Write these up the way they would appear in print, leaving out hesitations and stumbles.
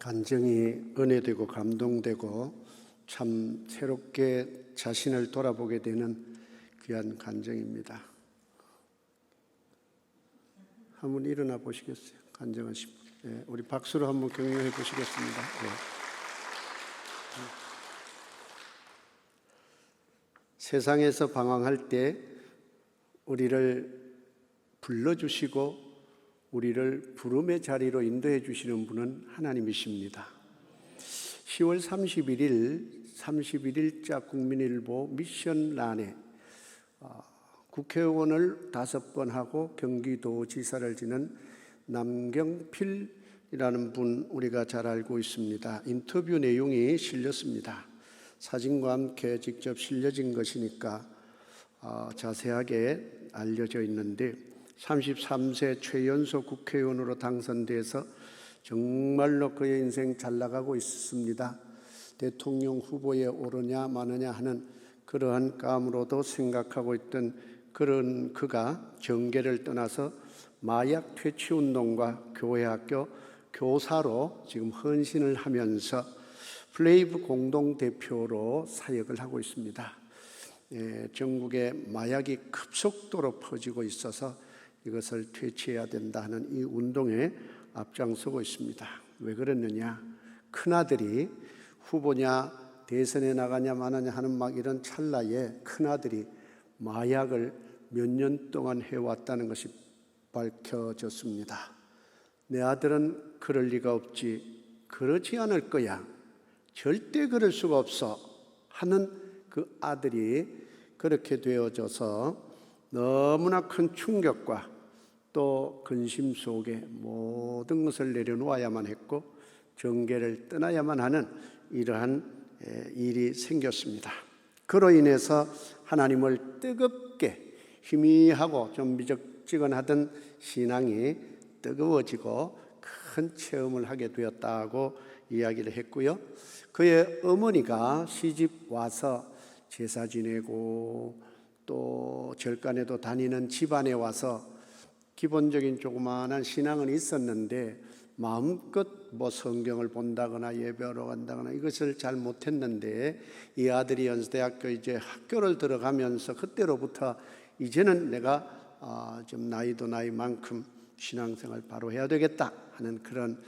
간증이 은혜되고 감동되고 참 새롭게 자신을 돌아보게 되는 귀한 간증입니다. 한번 일어나 보시겠어요? 간증하신 분. 네, 우리 박수로 한번 격려해 보시겠습니다. 네. 세상에서 방황할 때 우리를 불러주시고 우리를 부름의 자리로 인도해 주시는 분은 하나님이십니다. 10월 31일자 국민일보 미션란에 국회의원을 5번 하고 경기도지사를 지낸 남경필이라는 분 우리가 잘 알고 있습니다. 인터뷰 내용이 실렸습니다. 사진과 함께 직접 실려진 것이니까 자세하게 알려져 있는데 33세 최연소 국회의원으로 당선돼서 정말로 그의 인생 잘 나가고 있습니다. 대통령 후보에 오르냐 마느냐 하는 그러한 감으로도 생각하고 있던 그런 그가 정계를 떠나서 마약 퇴치 운동과 교회학교 교사로 지금 헌신을 하면서 플레이브 공동대표로 사역을 하고 있습니다. 전국에 마약이 급속도로 퍼지고 있어서 이것을 퇴치해야 된다 하는 이 운동에 앞장서고 있습니다. 왜 그랬느냐? 큰아들이 후보냐 대선에 나가냐 마느냐 하는 막 이런 찰나에 큰아들이 마약을 몇 년 동안 해왔다는 것이 밝혀졌습니다. 내 아들은 그럴 리가 없지, 그러지 않을 거야, 절대 그럴 수가 없어 하는 그 아들이 그렇게 되어져서 너무나 큰 충격과 또 근심 속에 모든 것을 내려놓아야만 했고 정계를 떠나야만 하는 이러한 일이 생겼습니다. 그로 인해서 하나님을 뜨겁게 희미하고 좀 미적지근하던 신앙이 뜨거워지고 큰 체험을 하게 되었다고 이야기를 했고요. 그의 어머니가 시집 와서 제사 지내고 또 절간에도 다니는 집안에 와서 기본적인 조그마한 신앙은 있었는데 마음껏 성경을 본다거나 예배하러 간다거나 이것을 잘 못했는데 이 아들이 연세대학교 이제 학교를 들어가면서 그때로부터 이제는 내가 좀 나이도 나이만큼 신앙생활 바로 해야 되겠다 하는 그런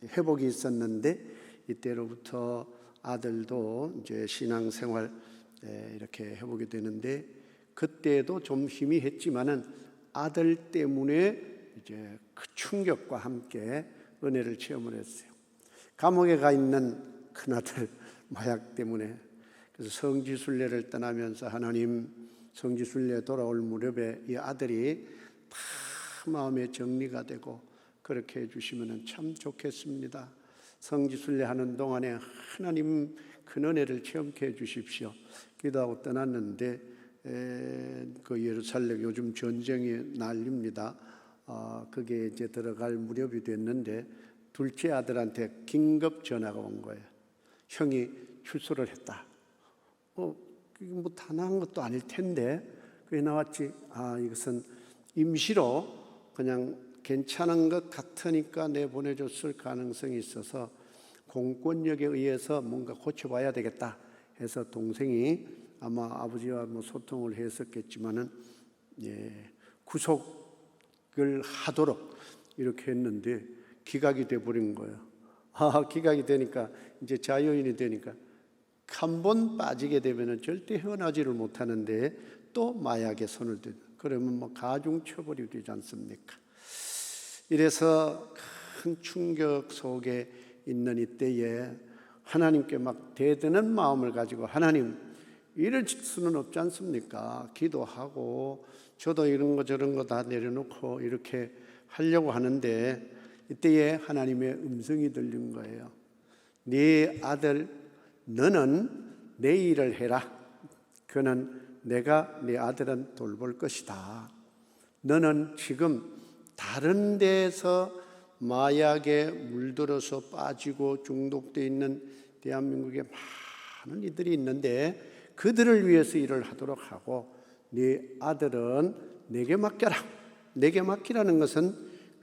회복이 있었는데 이때로부터 아들도 이제 신앙생활 이렇게 해보게 되는데 그때도 좀 희미했지만은 아들 때문에 이제 그 충격과 함께 은혜를 체험을 했어요. 감옥에 가 있는 큰아들 마약 때문에 그래서 성지순례를 떠나면서 하나님 성지순례 돌아올 무렵에 이 아들이 다 마음의 정리가 되고 그렇게 해주시면 참 좋겠습니다. 성지순례 하는 동안에 하나님 큰 은혜를 체험케 해주십시오. 기도하고 떠났는데 그 예루살렘 요즘 전쟁이 난립니다. 그게 이제 들어갈 무렵이 됐는데 둘째 아들한테 긴급 전화가 온 거예요. 형이 출소를 했다. 뭐 다 나은 것도 아닐 텐데 그게 나왔지. 이것은 임시로 그냥 괜찮은 것 같으니까 내보내줬을 가능성이 있어서 공권력에 의해서 뭔가 고쳐봐야 되겠다 해서 동생이 아마 아버지와 소통을 했었겠지만은 구속을 하도록 이렇게 했는데 기각이 돼버린 거예요. 기각이 되니까 이제 자유인이 되니까 한 번 빠지게 되면은 절대 헤어나지를 못하는데 또 마약에 손을 대는 그러면 가중 처벌이 되지 않습니까? 이래서 큰 충격 속에 있는 이때에 하나님께 막 대드는 마음을 가지고 하나님 이럴 수는 없지 않습니까? 기도하고 저도 이런 거 저런 거 다 내려놓고 이렇게 하려고 하는데 이때에 하나님의 음성이 들린 거예요. 네 아들 너는 내 일을 해라. 그는 내가 네 아들은 돌볼 것이다. 너는 지금 다른 데서 마약에 물들어서 빠지고 중독되어 있는 대한민국에 많은 이들이 있는데 그들을 위해서 일을 하도록 하고 네 아들은 내게 맡겨라. 내게 맡기라는 것은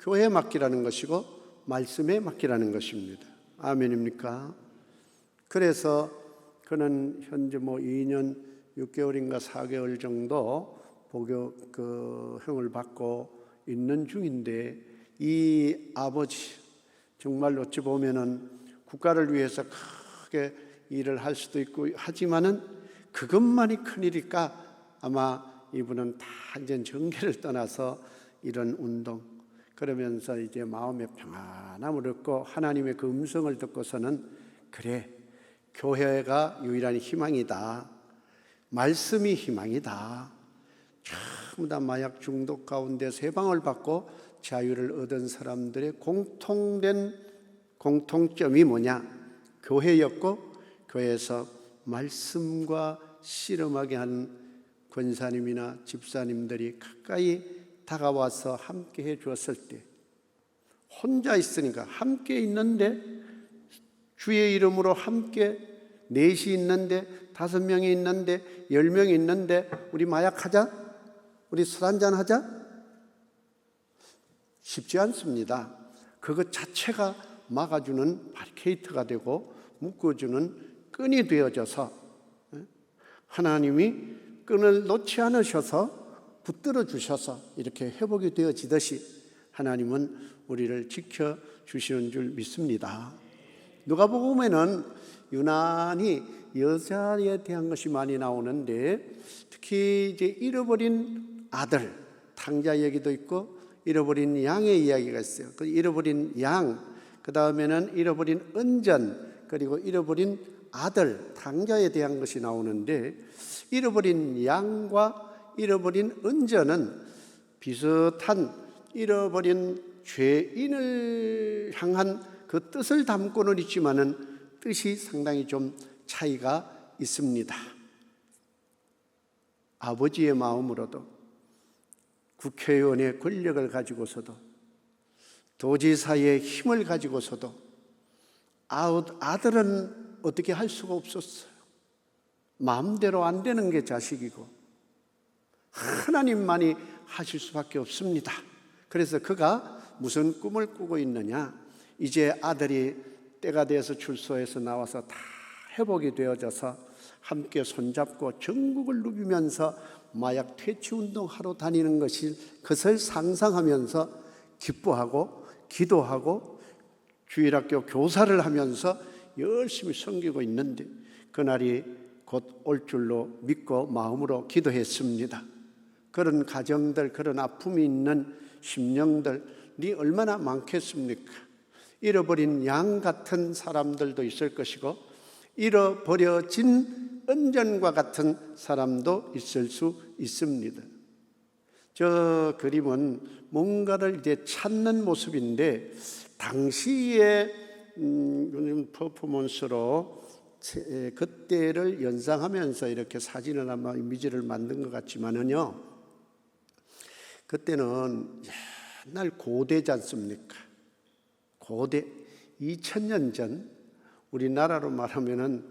교회에 맡기라는 것이고 말씀에 맡기라는 것입니다. 아멘입니까? 그래서 그는 현재 2년 6개월인가 4개월 정도 복역형을 받고 있는 중인데, 이 아버지 정말 어찌 보면은 국가를 위해서 크게 일을 할 수도 있고 하지만은 그것만이 큰일일까? 아마 이분은 다 이제 정계를 떠나서 이런 운동, 그러면서 이제 마음의 평안함을 얻고 하나님의 그 음성을 듣고서는 그래, 교회가 유일한 희망이다, 말씀이 희망이다, 전부 다 마약 중독 가운데서 해방을 받고 자유를 얻은 사람들의 공통점이 뭐냐? 교회였고, 교회에서 말씀과 씨름하게 한 권사님이나 집사님들이 가까이 다가와서 함께 해 주었을 때, 혼자 있으니까 함께 있는데, 주의 이름으로 함께 4시 있는데, 5명이 있는데, 10명이 있는데 우리 마약하자? 우리 술 한잔 하자? 쉽지 않습니다. 그것 자체가 막아주는 바리케이트가 되고 묶어주는 끈이 되어져서, 하나님이 끈을 놓지 않으셔서 붙들어 주셔서 이렇게 회복이 되어지듯이 하나님은 우리를 지켜주시는 줄 믿습니다. 누가복음에는 유난히 여자에 대한 것이 많이 나오는데, 특히 이제 잃어버린 아들, 탕자 얘기도 있고 잃어버린 양의 이야기가 있어요. 그 잃어버린 양, 그 다음에는 잃어버린 은전, 그리고 잃어버린 아들, 탕자에 대한 것이 나오는데, 잃어버린 양과 잃어버린 은전은 비슷한 잃어버린 죄인을 향한 그 뜻을 담고는 있지만은 뜻이 상당히 좀 차이가 있습니다. 아버지의 마음으로도, 국회의원의 권력을 가지고서도, 도지사의 힘을 가지고서도 아들은 어떻게 할 수가 없었어요. 마음대로 안 되는 게 자식이고 하나님만이 하실 수밖에 없습니다. 그래서 그가 무슨 꿈을 꾸고 있느냐? 이제 아들이 때가 돼서 출소해서 나와서 다 회복이 되어져서 함께 손잡고 전국을 누비면서 마약 퇴치 운동하러 다니는 그것을 상상하면서 기뻐하고 기도하고 주일학교 교사를 하면서 열심히 섬기고 있는데, 그날이 곧 올 줄로 믿고 마음으로 기도했습니다. 그런 가정들, 그런 아픔이 있는 심령들이 얼마나 많겠습니까? 잃어버린 양 같은 사람들도 있을 것이고, 잃어버려진 은전과 같은 사람도 있을 수 있습니다. 저 그림은 뭔가를 이제 찾는 모습인데, 당시의 퍼포먼스로 그때를 연상하면서 이렇게 사진을 아마 이미지를 만든 것 같지만은요, 그때는 옛날 고대지 않습니까? 고대 2000년 전, 우리나라로 말하면은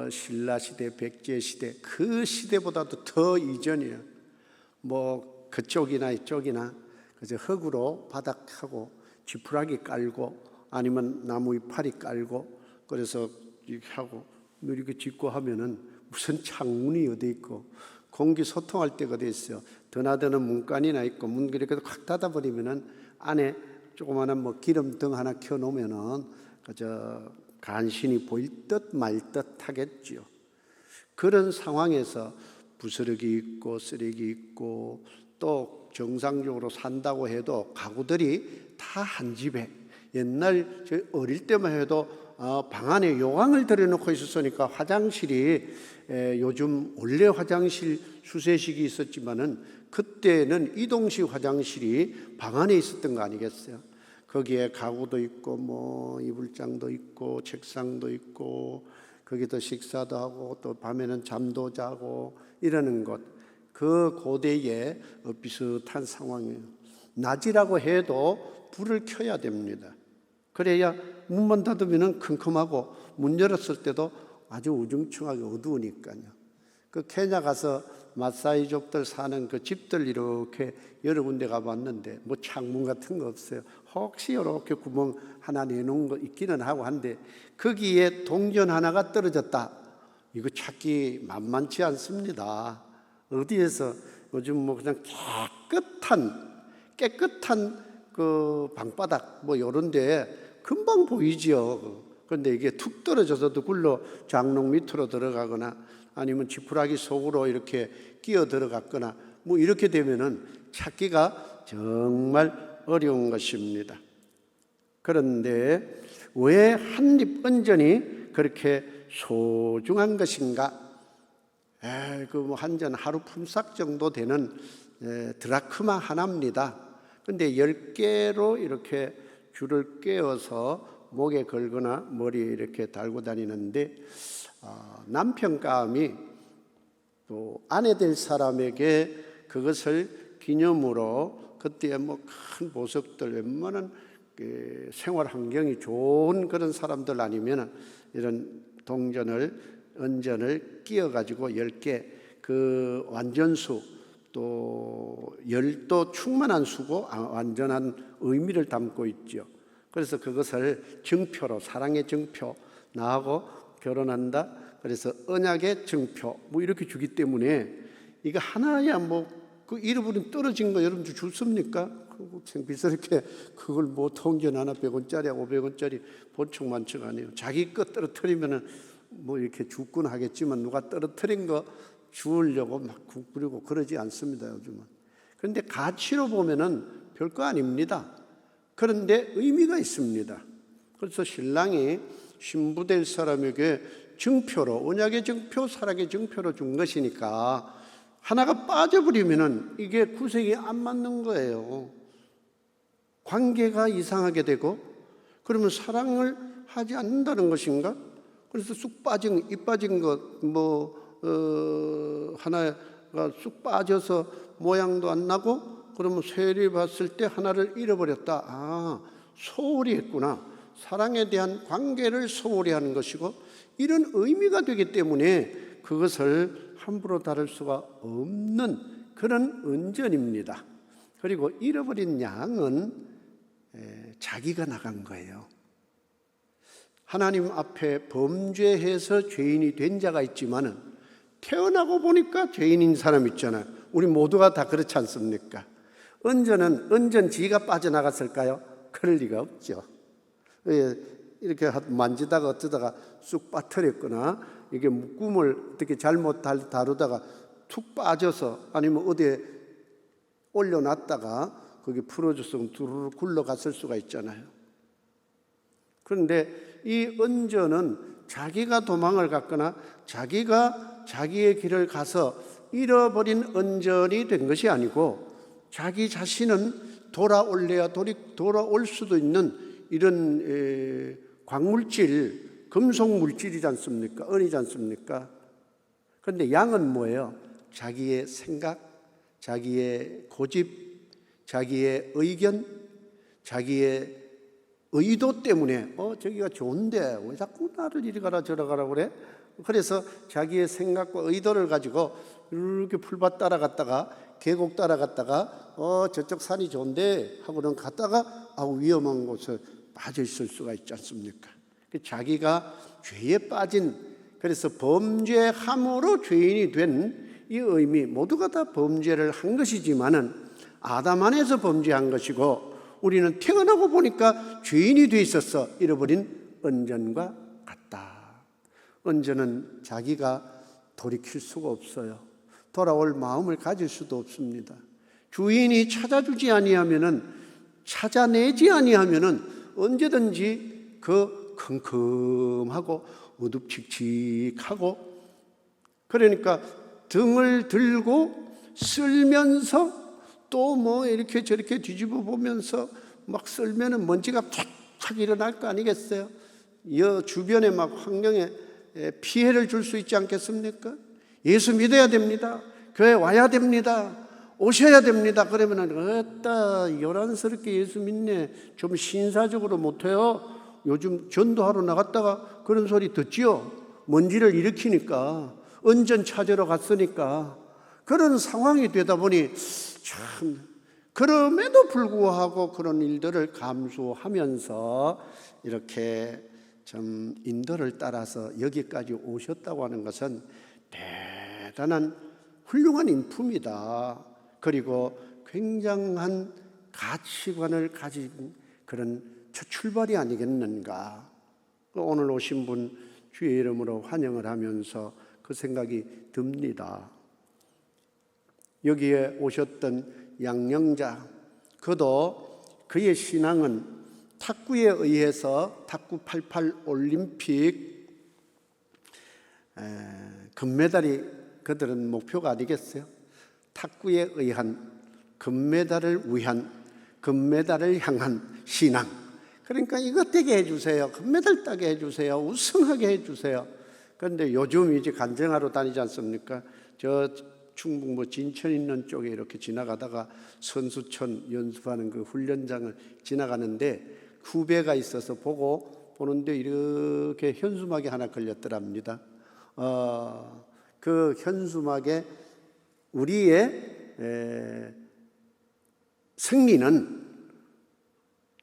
신라시대, 백제시대, 그 시대보다도 더 이전이에요. 그쪽이나 이쪽이나 그저 흙으로 바닥하고 지푸라기 깔고 아니면 나무 이파리 깔고, 그래서 이렇게 하고 이렇게 짓고 하면은 무슨 창문이 어디 있고 공기 소통할 데가 어디 있어요. 드나드는 문간이나 있고 문 이렇게 확 닫아버리면은 안에 조그마한 기름등 하나 켜놓으면은 그저 간신히 보일 듯 말 듯 하겠지요. 그런 상황에서 부스러기 있고 쓰레기 있고, 또 정상적으로 산다고 해도 가구들이 다 한 집에, 옛날 저 어릴 때만 해도 방 안에 요강을 들여놓고 있었으니까 화장실이, 요즘 원래 화장실 수세식이 있었지만은 그때는 이동식 화장실이 방 안에 있었던 거 아니겠어요? 거기에 가구도 있고 이불장도 있고 책상도 있고, 거기도 식사도 하고 또 밤에는 잠도 자고 이러는 것, 그 고대의 비슷한 상황이에요. 낮이라고 해도 불을 켜야 됩니다. 그래야 문만 닫으면 컴컴하고 문 열었을 때도 아주 우중충하게 어두우니까요. 그 케냐 가서 마사이족들 사는 그 집들 이렇게 여러 군데 가봤는데 뭐 창문 같은 거 없어요. 혹시 이렇게 구멍 하나 내놓은 거 있기는 하고 한데 거기에 동전 하나가 떨어졌다. 이거 찾기 만만치 않습니다. 어디에서 요즘 뭐 그냥 깨끗한 그 방바닥 뭐 요런데 금방 보이지요. 그런데 이게 툭 떨어져서도 굴러 장롱 밑으로 들어가거나 아니면 지푸라기 속으로 이렇게 끼어 들어갔거나 뭐 이렇게 되면은 찾기가 정말 어려운 것입니다. 그런데 왜 한입 은전이 그렇게 소중한 것인가? 그 뭐 한 전 하루 품삯 정도 되는 드라크마 하나입니다. 근데 10개로 이렇게 줄을 꿰어서 목에 걸거나 머리에 이렇게 달고 다니는데 남편감이 또 아내 될 사람에게 그것을 기념으로 그때 뭐 큰 보석들 웬만한 생활 환경이 좋은 그런 사람들 아니면 이런 은전을 끼어 가지고 10개 그 완전수 또 열도 충만한 수고 완전한 의미를 담고 있죠. 그래서 그것을 증표로 사랑의 증표 나하고 결혼한다. 그래서 언약의 증표 뭐 이렇게 주기 때문에 이거 하나야 뭐 그 잃어버린 떨어진 거 여러분들 줬습니까? 창피스럽게 그걸 뭐 동전 하나 100원짜리 500원짜리 본청 만처가 아니에요. 자기 거 떨어뜨리면은 뭐 이렇게 죽곤 하겠지만 누가 떨어뜨린 거 주우려고 막 부리고 그러지 않습니다, 요즘은. 그런데 가치로 보면은 별거 아닙니다. 그런데 의미가 있습니다. 그래서 신랑이 신부 될 사람에게 증표로, 언약의 증표, 사랑의 증표로 준 것이니까 하나가 빠져버리면은 이게 구색이 안 맞는 거예요. 관계가 이상하게 되고 그러면 사랑을 하지 않는다는 것인가? 그래서 쑥 빠진, 이 빠진 것, 하나가 쑥 빠져서 모양도 안 나고 그러면 세리 봤을 때 하나를 잃어버렸다. 소홀히 했구나. 사랑에 대한 관계를 소홀히 하는 것이고 이런 의미가 되기 때문에 그것을 함부로 다룰 수가 없는 그런 은전입니다. 그리고 잃어버린 양은 자기가 나간 거예요. 하나님 앞에 범죄해서 죄인이 된 자가 있지만은 태어나고 보니까 죄인인 사람 있잖아요. 우리 모두가 다 그렇지 않습니까? 은전 지가 빠져나갔을까요? 그럴 리가 없죠. 이렇게 만지다가 어쩌다가 쑥 빠뜨렸거나 이게 묶음을 어떻게 잘못 다루다가 툭 빠져서 아니면 어디에 올려놨다가 거기 풀어져서 두루루 굴러갔을 수가 있잖아요. 그런데 이 은전은 자기가 도망을 갔거나 자기가 자기의 길을 가서 잃어버린 은전이 된 것이 아니고 자기 자신은 돌아올래야 돌아올 수도 있는 이런 광물질, 금속물질이지 않습니까? 은이지 않습니까? 그런데 양은 뭐예요? 자기의 생각, 자기의 고집, 자기의 의견, 자기의 의도 때문에 저기가 좋은데 왜 자꾸 나를 이리 가라 저리 가라 그래? 그래서 자기의 생각과 의도를 가지고 이렇게 풀밭 따라갔다가 계곡 따라갔다가 저쪽 산이 좋은데 하고는 갔다가 위험한 곳에 빠져 있을 수가 있지 않습니까? 자기가 죄에 빠진, 그래서 범죄함으로 죄인이 된 이 의미, 모두가 다 범죄를 한 것이지만은 아담 안에서 범죄한 것이고 우리는 태어나고 보니까 죄인이 돼 있어서 잃어버린 은전과 같다. 은전은 자기가 돌이킬 수가 없어요. 돌아올 마음을 가질 수도 없습니다. 주인이 찾아주지 아니하면은, 찾아내지 아니하면은 언제든지 그 컴컴하고 어둡칙칙하고, 그러니까 등을 들고 쓸면서 또 뭐 이렇게 저렇게 뒤집어 보면서 막 쓸면은 먼지가 탁탁 일어날 거 아니겠어요? 주변에 막 환경에 피해를 줄 수 있지 않겠습니까? 예수 믿어야 됩니다. 교회 와야 됩니다. 오셔야 됩니다. 그러면은 어따 요란스럽게 예수 믿네. 좀 신사적으로 못해요. 요즘 전도하러 나갔다가 그런 소리 듣지요. 먼지를 일으키니까 은전 찾으러 갔으니까 그런 상황이 되다 보니 참 그럼에도 불구하고 그런 일들을 감수하면서 이렇게 좀 인도를 따라서 여기까지 오셨다고 하는 것은 대단한 훌륭한 인품이다. 그리고 굉장한 가치관을 가진 그런 첫 출발이 아니겠는가. 오늘 오신 분 주의 이름으로 환영을 하면서 그 생각이 듭니다. 여기에 오셨던 양영자, 그도 그의 신앙은 탁구에 의해서 탁구 88 올림픽 금메달이 그들은 목표가 아니겠어요? 탁구에 의한 금메달을 위한 금메달을 향한 신앙. 그러니까 이것 되게 해주세요. 금메달 따게 해주세요. 우승하게 해주세요. 그런데 요즘 이제 간증하러 다니지 않습니까? 저 충북 진천 있는 쪽에 이렇게 지나가다가 선수촌 연습하는 그 훈련장을 지나가는데 후배가 있어서 보는데 이렇게 현수막이 하나 걸렸더랍니다. 그 현수막에 우리의 승리는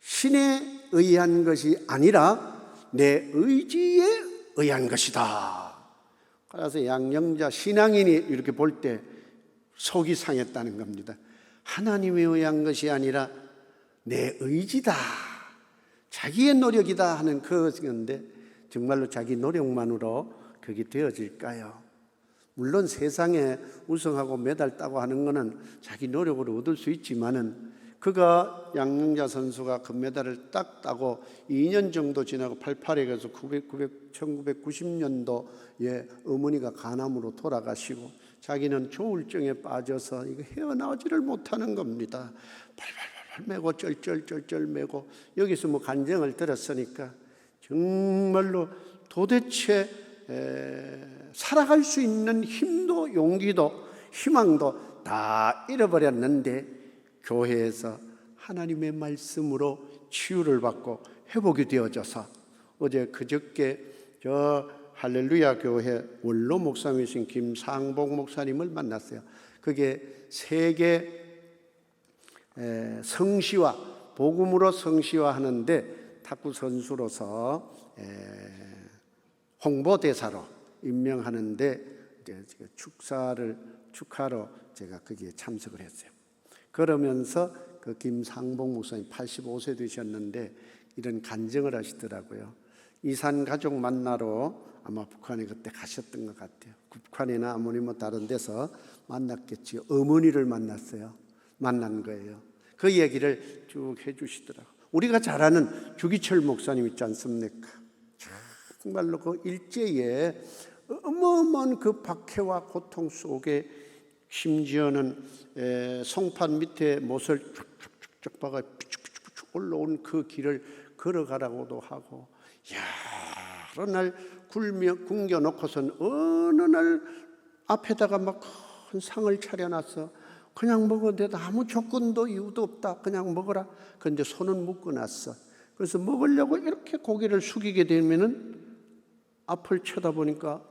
신에 의한 것이 아니라 내 의지에 의한 것이다. 그래서 양영자 신앙인이 이렇게 볼 때 속이 상했다는 겁니다. 하나님에 의한 것이 아니라 내 의지다, 자기의 노력이다 하는 그것인데 정말로 자기 노력만으로 그게 되어질까요? 물론 세상에 우승하고 메달 따고 하는 것은 자기 노력으로 얻을 수 있지만은 그가 양영자 선수가 금메달을 딱 따고 2년 정도 지나고 88에 가서 1990년도에 어머니가 간암으로 돌아가시고 자기는 조울증에 빠져서 이거 헤어나오지를 못하는 겁니다. 팔팔팔 메고 쩔쩔쩔쩔 메고 여기서 뭐 간증을 들었으니까 정말로 도대체 살아갈 수 있는 힘도 용기도 희망도 다 잃어버렸는데 교회에서 하나님의 말씀으로 치유를 받고 회복이 되어져서 어제 그저께 저 할렐루야 교회 원로 목사님이신 김상복 목사님을 만났어요. 그게 세계 성시화, 복음으로 성시화하는데 탁구 선수로서 홍보대사로 임명하는데 이제 축하로 제가 거기에 참석을 했어요. 그러면서 그 김상복 목사님 85세 되셨는데 이런 간증을 하시더라고요. 이산 가족 만나러 아마 북한에 그때 가셨던 것 같아요. 북한이나 아무리 다른 데서 만났겠지요. 어머니를 만난 거예요. 그 얘기를 쭉 해주시더라고요. 우리가 잘 아는 주기철 목사님 있지 않습니까? 정말로 그 일제에 어마어마한 그 박해와 고통 속에 심지어는 송판 밑에 못을 쭉쭉쭉 박아 삐죽삐죽 올라온 그 길을 걸어가라고도 하고, 여러 날 굶겨놓고선 어느 날 앞에다가 막 큰 상을 차려놨어. 그냥 먹어도 돼. 아무 조건도 이유도 없다. 그냥 먹어라. 그런데 손은 묶어놨어. 그래서 먹으려고 이렇게 고개를 숙이게 되면은 앞을 쳐다보니까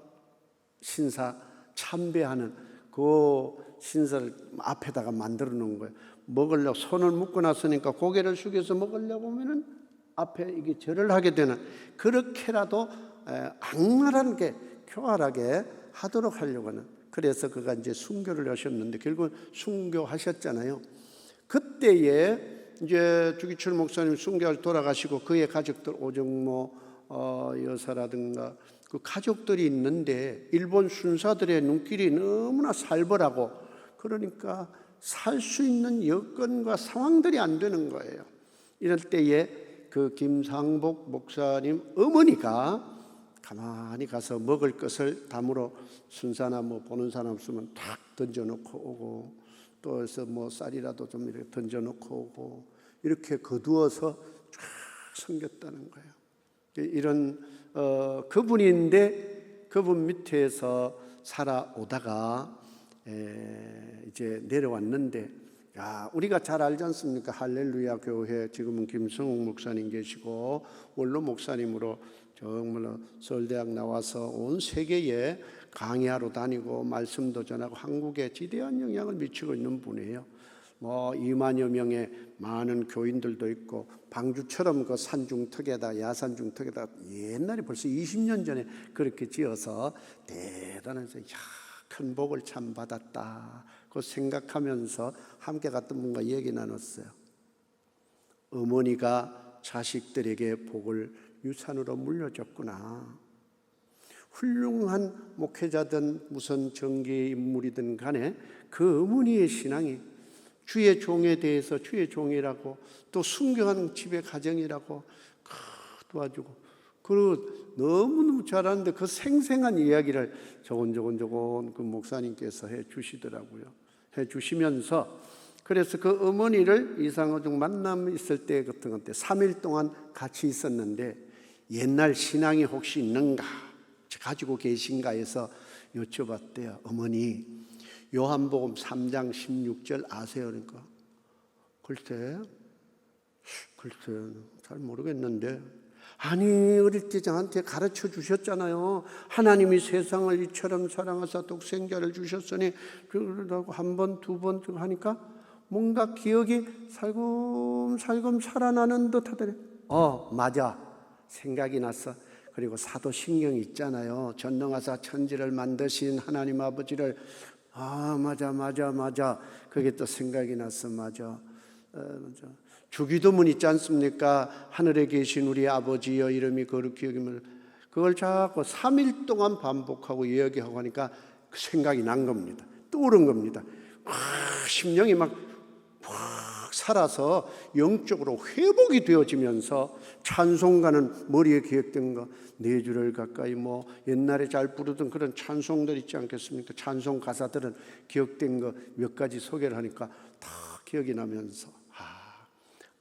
신사 참배하는 그 신사를 앞에다가 만들어 놓은 거예요. 먹으려고 손을 묶어놨으니까 고개를 숙여서 먹으려고 하면은 앞에 이게 절을 하게 되는, 그렇게라도 악랄하게 교활하게 하도록 하려고 하는. 그래서 그가 이제 순교를 하셨는데 결국 순교하셨잖아요. 그때에 이제 주기철 목사님 순교하셔서 돌아가시고 그의 가족들 오정모 여사라든가 그 가족들이 있는데 일본 순사들의 눈길이 너무나 살벌하고, 그러니까 살 수 있는 여건과 상황들이 안 되는 거예요. 이럴 때에 그 김상복 목사님 어머니가 가만히 가서 먹을 것을 담으러 순사나 뭐 보는 사람 없으면 탁 던져놓고 오고, 또 해서 뭐 쌀이라도 좀 이렇게 던져놓고 오고, 이렇게 거두어서 쫙 섬겼다는 거예요. 이런 그분인데 그분 밑에서 살아오다가 이제 내려왔는데, 우리가 잘 알지 않습니까? 할렐루야 교회 지금은 김성욱 목사님 계시고 원로 목사님으로 정말로 서울대학 나와서 온 세계에 강의하러 다니고 말씀도 전하고 한국에 지대한 영향을 미치고 있는 분이에요. 2만여 명의 많은 교인들도 있고 방주처럼 그 산중턱에다 야산중턱에다 옛날에 벌써 20년 전에 그렇게 지어서 대단해서 큰 복을 참 받았다 그 생각하면서 함께 갔던 분과 얘기 나눴어요. 어머니가 자식들에게 복을 유산으로 물려줬구나. 훌륭한 목회자든 무슨 정계 인물이든 간에 그 어머니의 신앙이 주의 종에 대해서 주의 종이라고 또 순교하는 집의 가정이라고 도와주고 그리고 너무너무 잘하는데 그 생생한 이야기를 조곤조곤 그 목사님께서 해 주시더라고요. 해 주시면서 그래서 그 어머니를 이상호중 만남 있을 때 같은 것 때 3일 동안 같이 있었는데 옛날 신앙이 혹시 있는가 가지고 계신가 해서 여쭤봤대요. 어머니 요한복음 3장 16절 아세요? 그러니까 글쎄 잘 모르겠는데 아니 어릴 때 저한테 가르쳐 주셨잖아요. 하나님이 세상을 이처럼 사랑하사 독생자를 주셨으니 그러라고 한 번, 두 번 하니까 뭔가 기억이 살금살금 살아나는 듯 하더래. 맞아. 생각이 났어. 그리고 사도신경 있잖아요. 전능하사 천지를 만드신 하나님 아버지를 맞아. 그게 또 생각이 났어. 맞아. 주기도문 있지 않습니까? 하늘에 계신 우리 아버지여 이름이 거룩히 여김을 그걸 자꾸 3일 동안 반복하고 이야기하고 하니까 그 생각이 난 겁니다. 떠오른 겁니다. 심령이 막 살아서 영적으로 회복이 되어지면서 찬송가는 머리에 기억된 거 4주를 가까이 옛날에 잘 부르던 그런 찬송들 있지 않겠습니까? 찬송 가사들은 기억된 거 몇 가지 소개를 하니까 다 기억이 나면서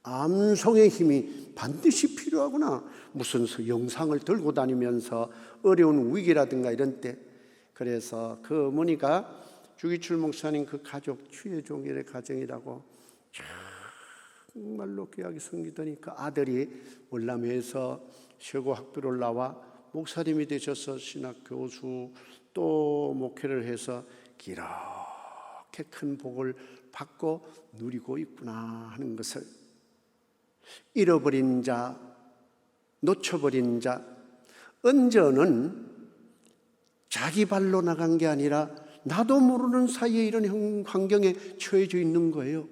암송의 힘이 반드시 필요하구나. 무슨 영상을 들고 다니면서 어려운 위기라든가 이런 때 그래서 그 어머니가 주기출 목사님 그 가족 주의 종일의 가정이라고 정말로 귀하게 섬기더니 그 아들이 월남에서 최고학부를 나와 목사님이 되셔서 신학 교수 또 목회를 해서 이렇게 큰 복을 받고 누리고 있구나 하는 것을 잃어버린 자, 놓쳐버린 자, 은전은 자기 발로 나간 게 아니라 나도 모르는 사이에 이런 환경에 처해져 있는 거예요.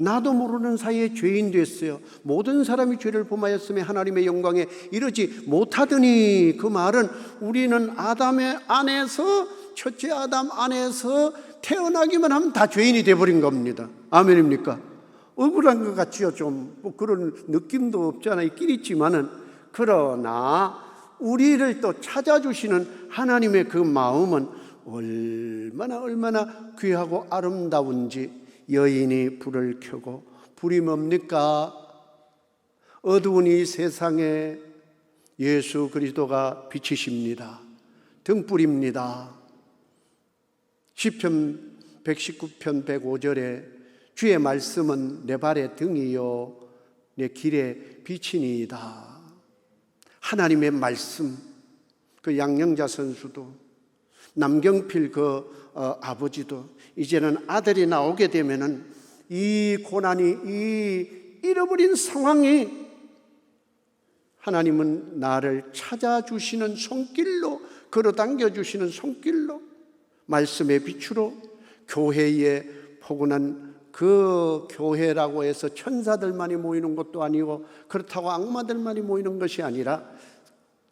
나도 모르는 사이에 죄인 됐어요. 모든 사람이 죄를 범하였으며 하나님의 영광에 이르지 못하더니 그 말은 우리는 아담의 안에서 첫째 아담 안에서 태어나기만 하면 다 죄인이 돼버린 겁니다. 아멘입니까? 억울한 것 같지요. 좀 그런 느낌도 없잖아요. 있긴 있지만은 그러나 우리를 또 찾아주시는 하나님의 그 마음은 얼마나 귀하고 아름다운지 여인이 불을 켜고 불이 뭡니까? 어두운 이 세상에 예수 그리스도가 빛이십니다. 등불입니다. 시편 119편 105절에 주의 말씀은 내 발의 등이요 내 길의 빛이니이다. 하나님의 말씀, 그 양영자 선수도 남경필 아버지도 이제는 아들이 나오게 되면은 이 고난이 이 잃어버린 상황이 하나님은 나를 찾아주시는 손길로 걸어당겨 주시는 손길로 말씀의 빛으로 교회에 포근한 그 교회라고 해서 천사들만이 모이는 것도 아니고 그렇다고 악마들만이 모이는 것이 아니라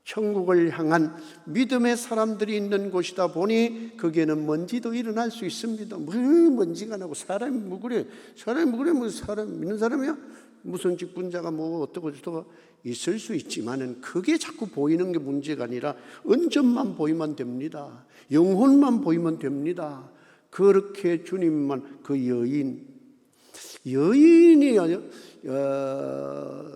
천국을 향한 믿음의 사람들이 있는 곳이다 보니 거기에는 먼지도 일어날 수 있습니다. 먼지가 나고 사람이 뭐 그래 사람 믿는 사람이야? 무슨 직분자가 어떠고 저떠고 있을 수 있지만은 그게 자꾸 보이는 게 문제가 아니라 은전만 보이면 됩니다. 영혼만 보이면 됩니다. 그렇게 주님만 그 여인이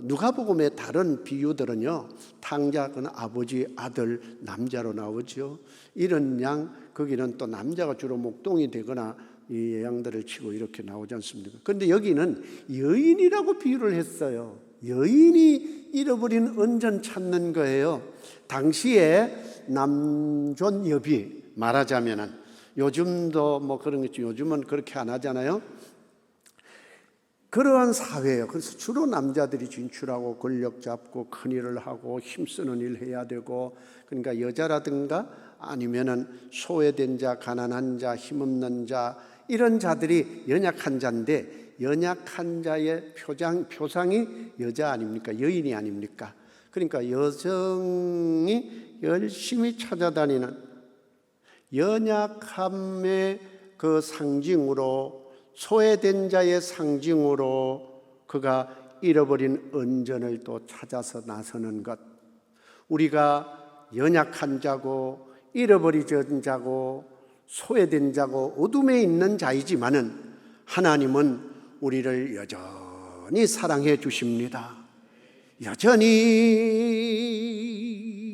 누가복음의 다른 비유들은요 탕자는 아버지 아들 남자로 나오죠. 이런 양 거기는 또 남자가 주로 목동이 되거나 이 양들을 치고 이렇게 나오지 않습니까? 그런데 여기는 여인이라고 비유를 했어요. 여인이 잃어버린 은전 찾는 거예요. 당시에 남존 여비, 말하자면은 요즘도 뭐 그런 거 있죠. 요즘은 그렇게 안 하잖아요. 그러한 사회예요. 그래서 주로 남자들이 진출하고 권력 잡고 큰 일을 하고 힘쓰는 일 해야 되고, 그러니까 여자라든가 아니면은 소외된 자, 가난한 자, 힘없는 자, 이런 자들이 연약한 자인데, 연약한 자의 표상이 여자 아닙니까? 여인이 아닙니까? 그러니까 여성이 열심히 찾아다니는 연약함의 그 상징으로, 소외된 자의 상징으로 그가 잃어버린 은전을 또 찾아서 나서는 것. 우리가 연약한 자고 잃어버린 자고 소외된 자고 어둠에 있는 자이지만은 하나님은 우리를 여전히 사랑해 주십니다. 여전히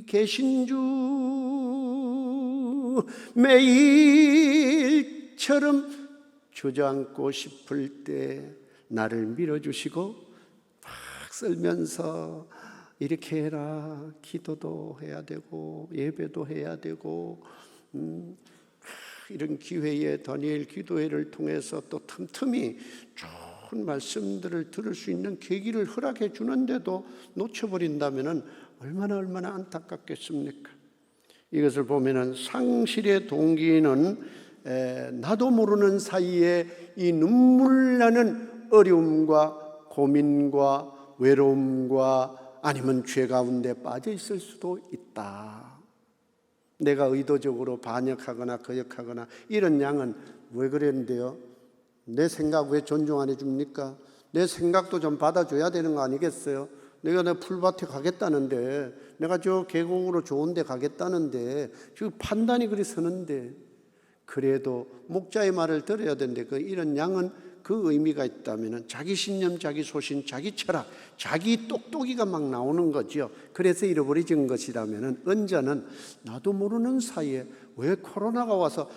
계신 주, 매일처럼 주저앉고 싶을 때 나를 밀어주시고 막 쓸면서 이렇게 해라, 기도도 해야 되고 예배도 해야 되고, 이런 기회에 다니엘 기도회를 통해서 또 틈틈이 좋은 말씀들을 들을 수 있는 계기를 허락해 주는데도 놓쳐버린다면 얼마나 안타깝겠습니까? 이것을 보면은 상실의 동기는 나도 모르는 사이에 이 눈물 나는 어려움과 고민과 외로움과 아니면 죄 가운데 빠져 있을 수도 있다. 내가 의도적으로 반역하거나 거역하거나 이런 양은 왜 그랬는데요? 내 생각 왜 존중 안 해줍니까? 내 생각도 좀 받아줘야 되는 거 아니겠어요? 내가 내 풀밭에 가겠다는데, 내가 저 계곡으로 좋은 데 가겠다는데 지금 판단이 그리 서는데, 그래도 목자의 말을 들어야 되는데 이런 양은 그 의미가 있다면 자기 신념, 자기 소신, 자기 철학, 자기 똑똑이가 막 나오는 거죠. 그래서 잃어버려진 것이라면 은전은 나도 모르는 사이에 왜 코로나가 와서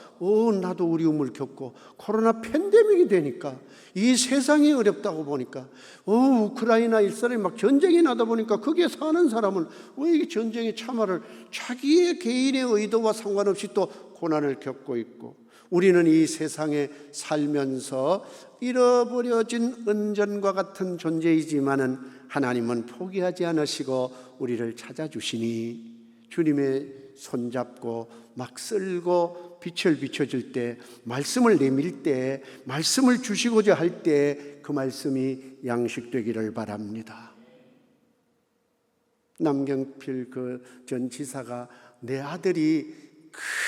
나도 어려움을 겪고 코로나 팬데믹이 되니까 이 세상이 어렵다고 보니까 우크라이나 이스라엘 막 전쟁이 나다 보니까 거기에 사는 사람은 왜 이 전쟁의 참화를 자기의 개인의 의도와 상관없이 또 고난을 겪고 있고, 우리는 이 세상에 살면서 잃어버려진 은전과 같은 존재이지만은 하나님은 포기하지 않으시고 우리를 찾아주시니, 주님의 손잡고 막 쓸고 빛을 비춰줄 때, 말씀을 내밀 때, 말씀을 주시고자 할 때 그 말씀이 양식되기를 바랍니다. 남경필 그 전 지사가 내 아들이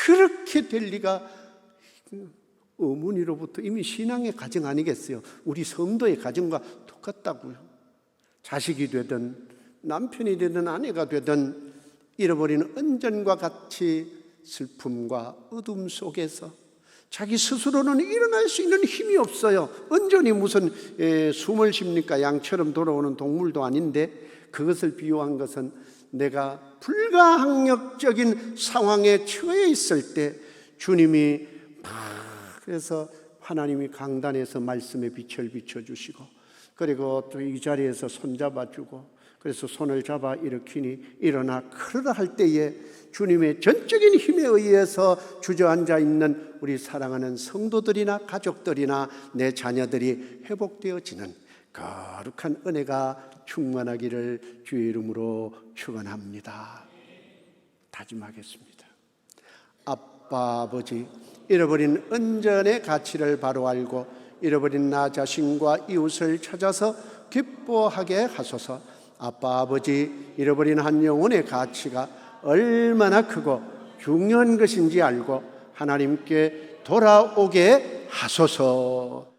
그렇게 될 리가, 어머니로부터 이미 신앙의 가정 아니겠어요? 우리 성도의 가정과 똑같다고요. 자식이 되든 남편이 되든 아내가 되든 잃어버리는 은전과 같이 슬픔과 어둠 속에서 자기 스스로는 일어날 수 있는 힘이 없어요. 은전이 무슨 숨을 쉽니까? 양처럼 돌아오는 동물도 아닌데, 그것을 비유한 것은 내가 불가항력적인 상황에 처해 있을 때 주님이 그래서 하나님이 강단에서 말씀의 빛을 비춰주시고, 그리고 또 이 자리에서 손잡아주고, 그래서 손을 잡아 일으키니 일어나 걸으라 할 때에 주님의 전적인 힘에 의해서 주저앉아 있는 우리 사랑하는 성도들이나 가족들이나 내 자녀들이 회복되어지는 거룩한 은혜가 충만하기를 주의 이름으로 축원합니다. 다짐하겠습니다. 아빠 아버지, 잃어버린 은전의 가치를 바로 알고 잃어버린 나 자신과 이웃을 찾아서 기뻐하게 하소서. 아빠 아버지, 잃어버린 한 영혼의 가치가 얼마나 크고 중요한 것인지 알고 하나님께 돌아오게 하소서.